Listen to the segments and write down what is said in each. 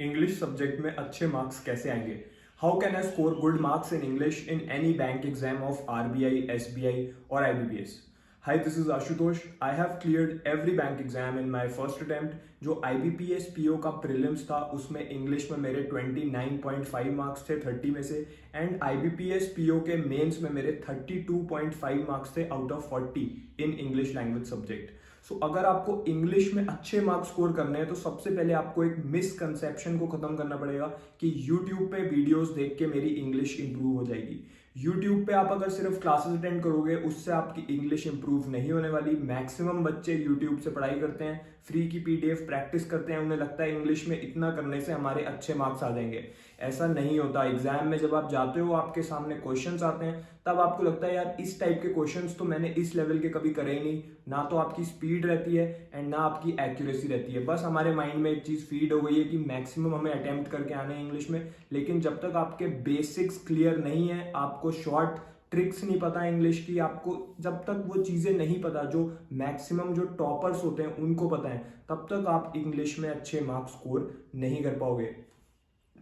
English subject में अच्छे marks कैसे आएंगे? How can I score good marks in English in any bank exam of RBI, SBI और IBPS? Hi, this is Ashutosh. I have cleared every bank exam in my first attempt. जो IBPS PO का prelims था उसमें English में मेरे 29.5 marks थे 30 में से, एंड IBPS PO के मेंस में मेरे 32.5 मार्क्स थे out of 40 in English language subject. So अगर आपको इंग्लिश में अच्छे मार्क्स स्कोर करने हैं तो सबसे पहले आपको एक मिसकंसेप्शन को खत्म करना पड़ेगा कि यूट्यूब पे वीडियोस देख के मेरी इंग्लिश इंप्रूव हो जाएगी. यूट्यूब पे आप अगर सिर्फ क्लासेस अटेंड करोगे उससे आपकी इंग्लिश इंप्रूव नहीं होने वाली. मैक्सिमम बच्चे यूट्यूब से पढ़ाई करते हैं, फ्री की पीडीएफ प्रैक्टिस करते हैं, उन्हें लगता है इंग्लिश में इतना करने से हमारे अच्छे मार्क्स आ जाएंगे. ऐसा नहीं होता. एग्जाम में जब आप जाते हो आपके सामने क्वेश्चंस आते हैं तब आपको लगता है यार इस टाइप के क्वेश्चंस तो मैंने इस लेवल के कभी करे ही नहीं. ना तो आपकी स्पीड रहती है एंड ना आपकी एक्यूरेसी रहती है. बस हमारे माइंड में एक चीज फीड हो गई है कि मैक्सिमम हमें अटेम्प्ट करके आने हैं इंग्लिश में, लेकिन जब तक आपके बेसिक्स क्लियर नहीं है, आपको शॉर्ट ट्रिक्स नहीं पता इंग्लिश की, आपको जब तक वो चीजें नहीं पता जो मैक्सिमम जो टॉपर्स होते हैं उनको पता है, तब तक आप इंग्लिश में अच्छे मार्क्स स्कोर नहीं कर पाओगे.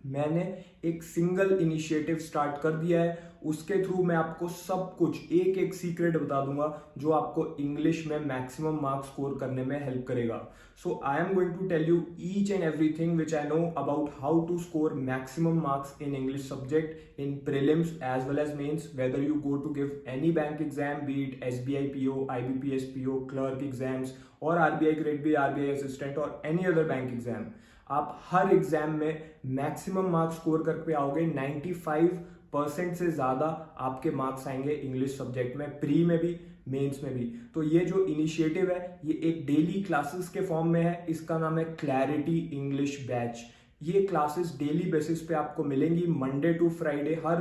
मैंने एक सिंगल इनिशिएटिव स्टार्ट कर दिया है, उसके थ्रू मैं आपको सब कुछ एक एक सीक्रेट बता दूंगा जो आपको इंग्लिश में मैक्सिमम मार्क्स स्कोर करने में हेल्प करेगा. So I am going to tell you each and everything which I know about how to score maximum marks in English subject in prelims as well as mains, whether you go to give any bank exam, be it SBI PO, IBPS PO, clerk exams और RBI grade B, RBI assistant और any other bank exam. आप हर exam में maximum marks score करके आओगे. 95% से ज्यादा आपके मार्क्स आएंगे इंग्लिश सब्जेक्ट में, प्री में भी मेंस में भी. तो ये जो इनिशिएटिव है ये एक डेली क्लासेस के फॉर्म में है. इसका नाम है क्लैरिटी इंग्लिश बैच. ये क्लासेस डेली बेसिस पे आपको मिलेंगी, मंडे टू फ्राइडे. हर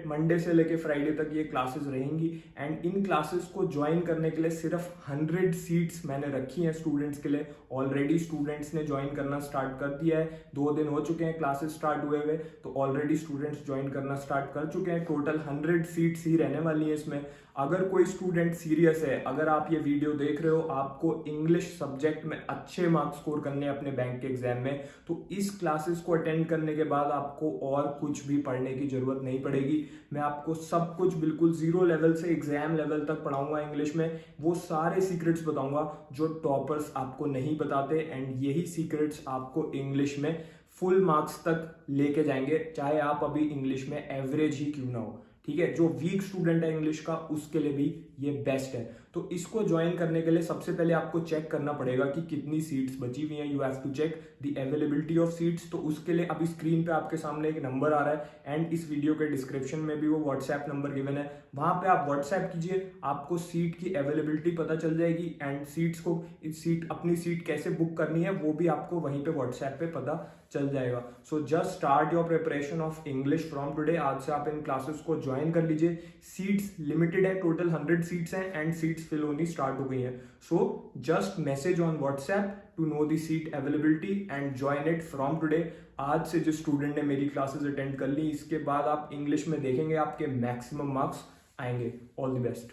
मंडे से लेके फ्राइडे तक ये क्लासेस रहेंगी. एंड इन क्लासेस को ज्वाइन करने के लिए सिर्फ 100 सीट्स मैंने रखी हैं स्टूडेंट्स के लिए. ऑलरेडी स्टूडेंट्स ने ज्वाइन करना स्टार्ट कर दिया है. 2 दिन हो चुके हैं क्लासेस स्टार्ट हुए हुए, तो ऑलरेडी स्टूडेंट्स ज्वाइन करना स्टार्ट कर चुके हैं. टोटल 100 सीट्स ही रहने वाली है इसमें. अगर कोई स्टूडेंट सीरियस है, अगर आप ये वीडियो देख रहे हो, आपको इंग्लिश सब्जेक्ट में अच्छे मार्क्स स्कोर करने हैं अपने बैंक के एग्जाम में, तो इस क्लासेस को अटेंड करने के बाद आपको और कुछ भी पढ़ने की जरूरत नहीं पड़ेगी. मैं आपको सब कुछ बिल्कुल जीरो लेवल से एग्जाम लेवल तक पढ़ाऊंगा इंग्लिश में. वो सारे सीक्रेट्स बताऊंगा जो टॉपर्स आपको नहीं बताते, एंड यही सीक्रेट्स आपको इंग्लिश में फुल मार्क्स तक लेके जाएंगे, चाहे आप अभी इंग्लिश में एवरेज ही क्यों ना हो. ठीक है, जो वीक स्टूडेंट है इंग्लिश का उसके लिए भी ये बेस्ट है. तो इसको ज्वाइन करने के लिए सबसे पहले आपको चेक करना पड़ेगा कि कितनी सीट्स बची हुई हैं. You have to check the availability of seats. तो उसके लिए अभी स्क्रीन पे आपके सामने एक नंबर आ रहा है एंड इस वीडियो के डिस्क्रिप्शन में भी वो व्हाट्सएप नंबर गिवन है. वहां पे आप व्हाट्सएप कीजिए, आपको सीट की अवेलेबिलिटी पता चल जाएगी एंड सीट्स को अपनी सीट कैसे बुक करनी है वो भी आपको वहीं पे व्हाट्सएप पे पता चल जाएगा. So just start your preparation of English from today. आज से आप इन क्लासेस को ज्वाइन कर लीजिए. सीट्स लिमिटेड है, टोटल 100 सीट्स हैं एंड सीट्स फिल होनी स्टार्ट हो गई हैं. So just message on WhatsApp to know the seat availability and join it from today. आज से जो स्टूडेंट ने मेरी क्लासेस अटेंड कर ली, इसके बाद आप इंग्लिश में देखेंगे आपके मैक्सिमम मार्क्स आएंगे. All the best.